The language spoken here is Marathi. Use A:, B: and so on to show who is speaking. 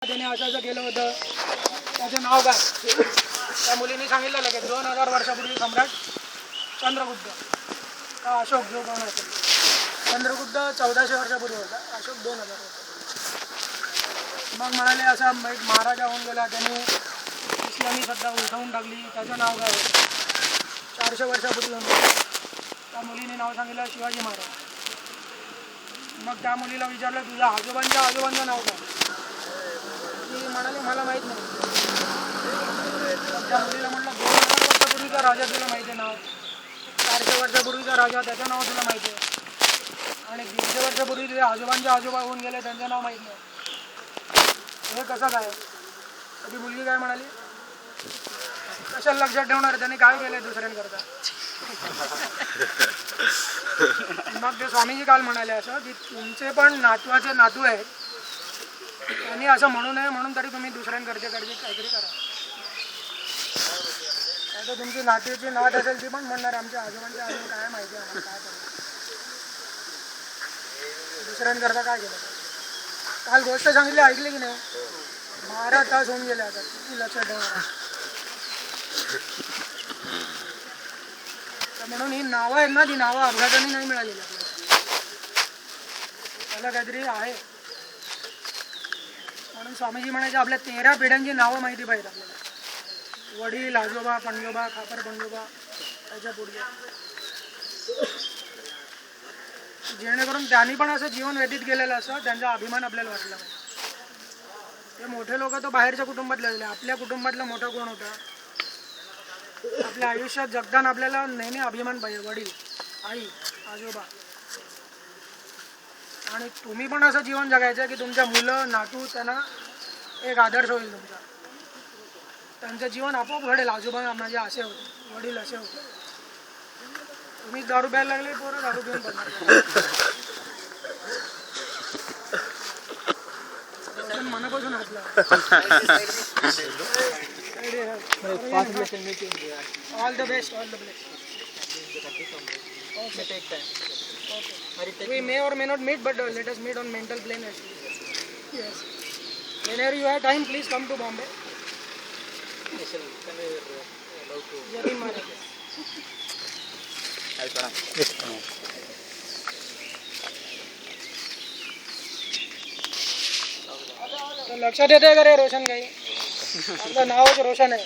A: त्याने असं गेलं होतं, त्याचं नाव काय? त्या मुलीने सांगितलं लगेच 2000 वर्षापूर्वी सम्राट चंद्रगुप्त का अशोक जो कोण असेल. चंद्रगुप्त 1400 वर्षापूर्वी होता, अशोक 2000 वर्षापूर्वी. मग म्हणाले असा एक महाराजा होऊन गेला, त्याने इस्लामी सत्ता उठवून टाकली, त्याचं नाव काय होतं? 400 वर्षापूर्वी होतं. त्या मुलीने नाव सांगितलं शिवाजी महाराज. मग त्या मुलीला विचारलं तुझ्या आजोबांचं नाव काय? ती म्हणाली मला माहीत नाही. त्या मुलीला म्हटलं 2000 वर्षापूर्वीचा राजा तुला माहिती आहे नाव, 400 वर्षापूर्वीचा राजा त्याचं नाव तुला माहिती आहे, आणि 150 वर्षापूर्वी तुझ्या आजोबा होऊन गेले त्यांचं नाव माहीत नाही. हे कसं काय? कधी मुलगी काय म्हणाली, कशाला लक्षात ठेवणार, त्याने काय केलंय दुसऱ्यांकरता. मग ते स्वामीजी काल म्हणाले असं की तुमचे पण नातवाचे नातू आहेत, त्यांनी असं म्हणू नये म्हणून तरी तुम्ही दुसऱ्यांकडचे काहीतरी करा. आता तुमची नातीची नात असेल ती पण म्हणणार आमच्या आजोबांच्या अजून काय माहिती आहे आम्हाला, काय करायचं, दुसऱ्यांकरता काय केलं. काल गोष्ट सांगितली ऐकली की नाही? 12 तास होऊन गेले आता, किती लक्षात ठेवणार. म्हणून ही नावं आहेत ना, ती नावं अपघाताने नाही मिळालेली आपल्याला, त्याला काहीतरी आहे. म्हणून स्वामीजी म्हणायचे आपल्या 13 पिढ्यांची नावं माहिती पाहिजेत आपल्याला. वडील, आजोबा, पणजोबा, खापर पणजोबा, त्याच्या पुढे, जेणेकरून त्यांनी पण असं जीवन व्यतीत केलेलं असं त्यांचा अभिमान आपल्याला वाटला पाहिजे. ते मोठे लोक तर बाहेरच्या कुटुंबातले असले, आपल्या कुटुंबातला मोठा कोण होता, आपल्या आयुष्यात जगताना आपल्याला नेहमी अभिमान पाहिजे. वडील, आई, आजोबा. आणि तुम्ही पण असं जीवन जगायचं की तुमच्या मुलं नातू त्यांना एक आदर्श होईल तुमचा, त्यांचं जीवन आपोआप घडेल. आजोबा माझे असे होते, वडील असे होते. तुम्ही दारू प्यायला लागले, पोरं दारू पिऊन पडणार. मनापासून हातला. All the best, all the best. Okay. Take time. Okay. We may or may not meet, but let us meet on mental plane as well. Yes. Whenever you have time, please come to Bombay. Yes, sir. Can we allow to? Jai Maharaj. Hi, Pranam. Yes. लक्षात येते का रे रोशन काही? आपलं नावच रोशन आहे.